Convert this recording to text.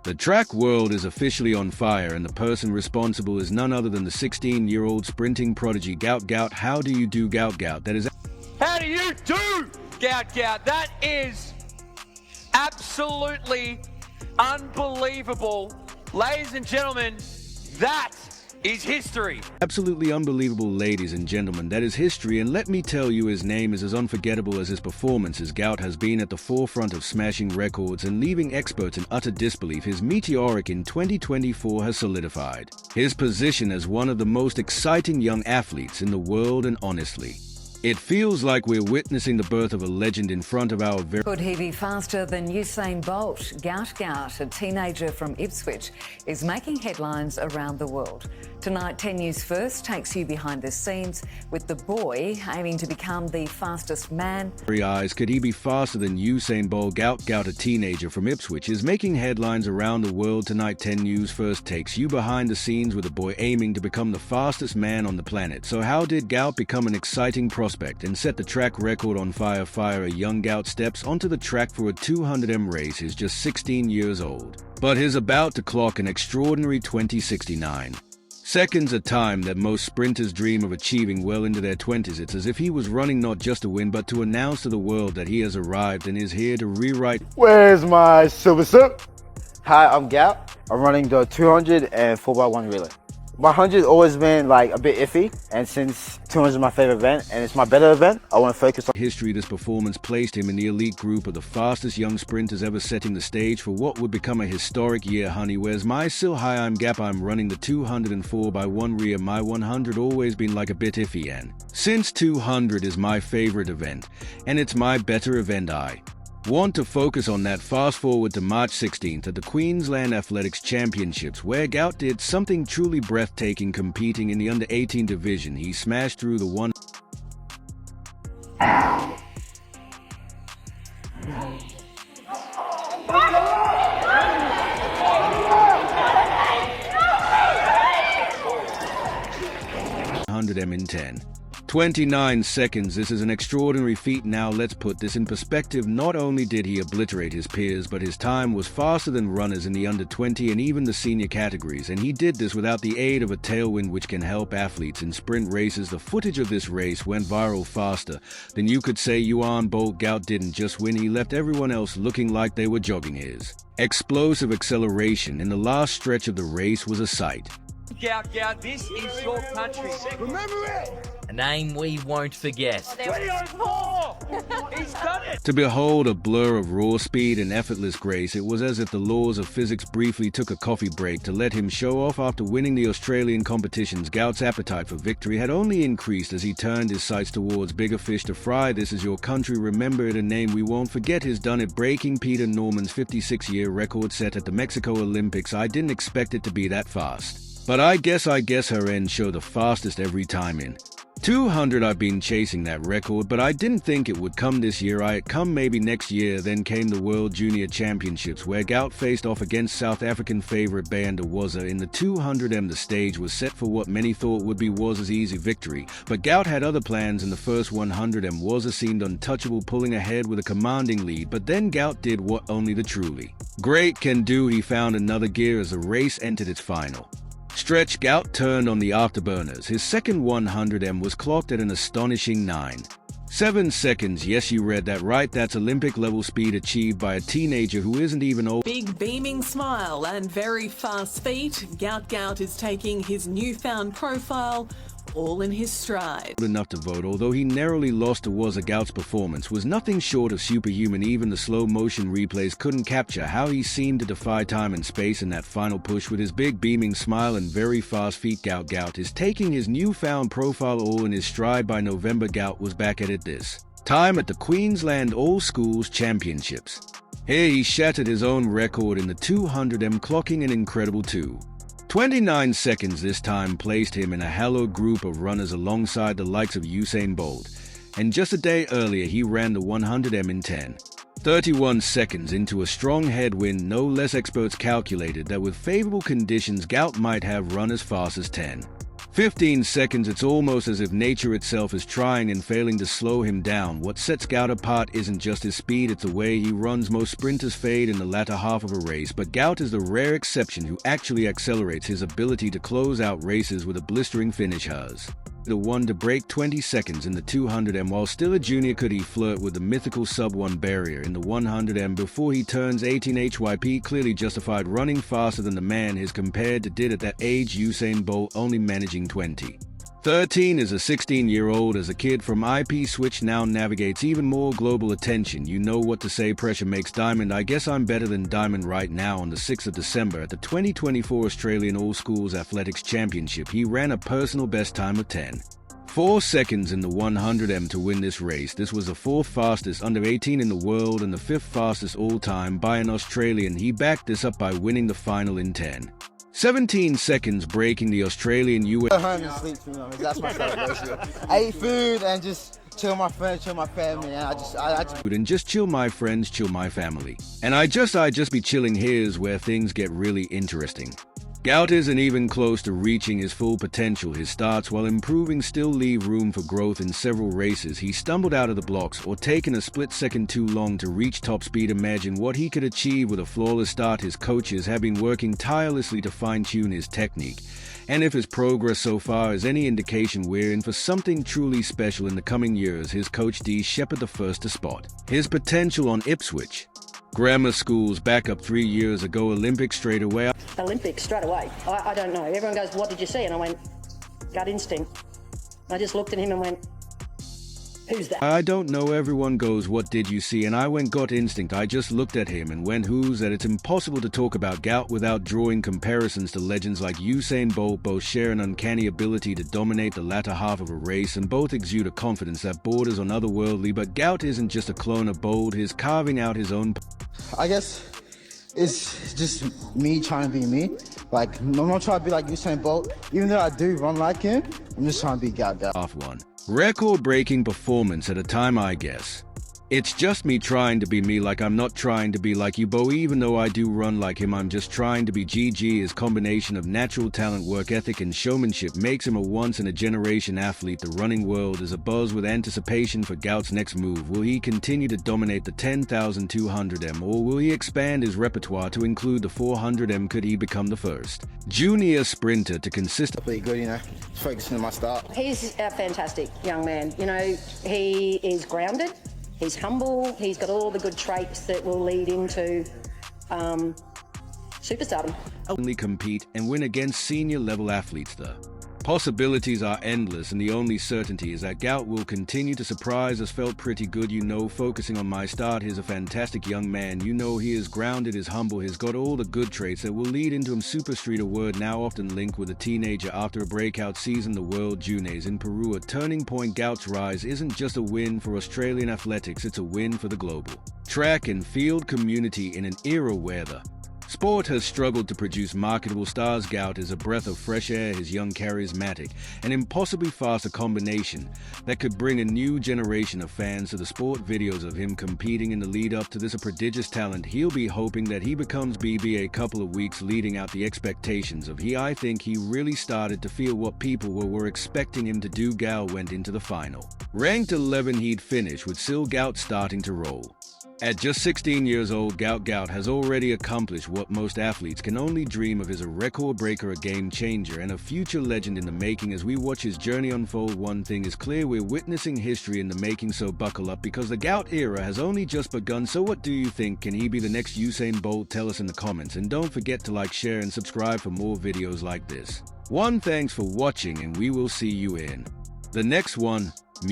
The track world is officially on fire, and the person responsible is none other than the 16-year-old sprinting prodigy Gout Gout. How do you do, Gout Gout? That is... How do you do, Gout Gout? That is absolutely unbelievable. Ladies and gentlemen, that is history. Absolutely unbelievable, ladies and gentlemen. That is history, and let me tell you, his name is as unforgettable as his performances. Gout has been at the forefront of smashing records and leaving experts in utter disbelief. His Meteoric in 2024 has solidified his position as one of the most exciting young athletes in the world, and honestly, it feels like we're witnessing the birth of a legend in front of our very... Could he be faster than Usain Bolt? Gout Gout, a teenager from Ipswich, is making headlines around the world. Tonight, 10 News First takes you behind the scenes with the boy aiming to become the fastest man. Eyes, could he be faster than Usain Bolt? Gout Gout, a teenager from Ipswich, is making headlines around the world. Tonight, 10 News First takes you behind the scenes with a boy aiming to become the fastest man on the planet. So how did Gout become an exciting prospect and set the track record on fire? A young Gout steps onto the track for a 200m race. He's just 16 years old, but he's about to clock an extraordinary 2069 seconds, a time that most sprinters dream of achieving well into their 20s. It's as if he was running not just to win, but to announce to the world that he has arrived and is here to rewrite... Where's my silver suit? Hi, I'm Gout. I'm running the 200 and 4x1 relay. My 100's always been like a bit iffy, and since 200 is my favorite event and it's my better event, I want to focus on history. This performance placed him in the elite group of the fastest young sprinters ever, setting the stage for what would become a historic year. Honey, where's my sil? Hi, I'm Gap. I'm running the 204x1 rear. My 100 always been like a bit iffy, and since 200 is my favorite event and it's my better event, I want to focus on that. Fast forward to March 16th at the Queensland Athletics Championships, where Gout did something truly breathtaking. Competing in the under-18 division, he smashed through the 100m in 29 seconds. This is an extraordinary feat. Now let's put this in perspective. Not only did he obliterate his peers, but his time was faster than runners in the under 20 and even the senior categories, and he did this without the aid of a tailwind, which can help athletes in sprint races. The footage of this race went viral faster than you could say Usain Bolt. Gout didn't just win, he left everyone else looking like they were jogging. His explosive acceleration in the last stretch of the race was a sight. Gout Gout, this is your country. Remember it! A name we won't forget. 304! He's done it! To behold a blur of raw speed and effortless grace, it was as if the laws of physics briefly took a coffee break to let him show off. After winning the Australian competitions, Gout's appetite for victory had only increased as he turned his sights towards bigger fish to fry. This is your country, remember it, a name we won't forget. Has done it, breaking Peter Norman's 56-year record set at the Mexico Olympics. I didn't expect it to be that fast, but I guess her end show the fastest every time in 200. I've been chasing that record, but I didn't think it would come this year. It come maybe next year. Then came the World Junior Championships, where Gout faced off against South African favorite Bayanda Waza. In the 200m, the stage was set for what many thought would be Waza's easy victory, but Gout had other plans. In the first 100m, Waza seemed untouchable, pulling ahead with a commanding lead, but then Gout did what only the truly great can do. He found another gear as the race entered its final stretch. Gout turned on the afterburners. His second 100m was clocked at an astonishing 9.7 seconds. Yes, you read that right. That's Olympic level speed achieved by a teenager who isn't even old. Big beaming smile and very fast feet, Gout Gout is taking his newfound profile all in his stride. Enough to vote, although he narrowly lost to Waza. Gout's performance was nothing short of superhuman. Even the slow motion replays couldn't capture how he seemed to defy time and space in that final push. With his big beaming smile and very fast feet, Gout Gout is taking his newfound profile all in his stride. By November, Gout was back at it, this time at the Queensland All Schools Championships. Here he shattered his own record in the 200m, clocking an incredible 2.29 seconds. This time placed him in a hallowed group of runners alongside the likes of Usain Bolt, and just a day earlier he ran the 100m in 10.31 seconds into a strong headwind. No less experts calculated that with favorable conditions, Gout might have run as fast as 10. 15 seconds, it's almost as if nature itself is trying and failing to slow him down. What sets Gout apart isn't just his speed, it's the way he runs. Most sprinters fade in the latter half of a race, but Gout is the rare exception who actually accelerates. His ability to close out races with a blistering finish has the one to break 20 seconds in the 200m. While still a junior, could he flirt with the mythical sub-1 barrier in the 100m before he turns 18? HYP clearly justified running faster than the man his compared to did at that age, Usain Bolt only managing 20. 13 is a 16-year-old. As a kid from IP Switch now navigates even more global attention. You know what to say, pressure makes diamond. I guess I'm better than diamond right now. On the 6th of December at the 2024 Australian All Schools Athletics Championship, he ran a personal best time of 10.4 seconds in the 100m to win this race. This was the 4th fastest under 18 in the world and the 5th fastest all-time by an Australian. He backed this up by winning the final in 10.17 seconds, breaking the Australian US. Go home and sleep, you know, that's my celebration. I eat food and just chill with my friends, chill with my family, and I just and just chill my friends, chill my family. And I just be chilling. Here's where things get really interesting. Gout isn't even close to reaching his full potential. His starts, while improving, still leave room for growth. In several races, he stumbled out of the blocks or taken a split second too long to reach top speed. Imagine what he could achieve with a flawless start. His coaches have been working tirelessly to fine-tune his technique, and if his progress so far is any indication, we're in for something truly special in the coming years. His coach D. Shepherd the first to spot his potential on Ipswich Grammar School's backup 3 years ago. Olympics straight away. Olympics straight away. I don't know. Everyone goes, what did you see? And I went, gut instinct. I just looked at him and went, who's that? I don't know. Everyone goes, what did you see? And I went, gut instinct. I just looked at him and went, who's that? It's impossible to talk about Gout without drawing comparisons to legends like Usain Bolt. Both share an uncanny ability to dominate the latter half of a race, and both exude a confidence that borders on otherworldly. But Gout isn't just a clone of Bolt, he's carving out his own. I guess it's just me trying to be me. Like, I'm not trying to be like Usain Bolt. Even though I do run like him, I'm just trying to be Gout Gout. Half one. Record-breaking performance at a time, I guess. It's just me trying to be me. Like, I'm not trying to be like you, Bo. Even though I do run like him, I'm just trying to be GG. His combination of natural talent, work ethic, and showmanship makes him a once-in-a-generation athlete. The running world is abuzz with anticipation for Gout's next move. Will he continue to dominate the 10,200m, or will he expand his repertoire to include the 400m? Could he become the first junior sprinter to consistently Pretty good, you know, focusing on my start. He's a fantastic young man. You know, he is grounded. He's humble, he's got all the good traits that will lead into superstardom. only compete and win against senior-level athletes. The possibilities are endless, and the only certainty is that Gout will continue to surprise us. Felt pretty good, you know, focusing on my start. He's a fantastic young man, you know. He is grounded, is humble, he's got all the good traits that will lead into him. Super Street, a word now often linked with a teenager after a breakout season. The World Juniors in Peru, a turning point. Gout's rise isn't just a win for Australian athletics, it's a win for the global track and field community in an era where the sport has struggled to produce marketable stars. Gout is a breath of fresh air. His young, charismatic, and impossibly fast, a combination that could bring a new generation of fans to the sport. Videos of him competing in the lead up to this, a prodigious talent. He'll be hoping that he becomes BB a couple of weeks leading out the expectations of I think he really started to feel what people were expecting him to do. Gout went into the final ranked 11. He'd finish with Sil Gout starting to roll. At just 16 years old, Gout Gout has already accomplished what most athletes can only dream of. Is a record breaker, a game changer, and a future legend in the making. As we watch his journey unfold, one thing is clear: we're witnessing history in the making, so buckle up because the Gout era has only just begun. So what do you think? Can he be the next Usain Bolt? Tell us in the comments, and don't forget to like, share, and subscribe for more videos like this. Thanks for watching, and we will see you in the next one.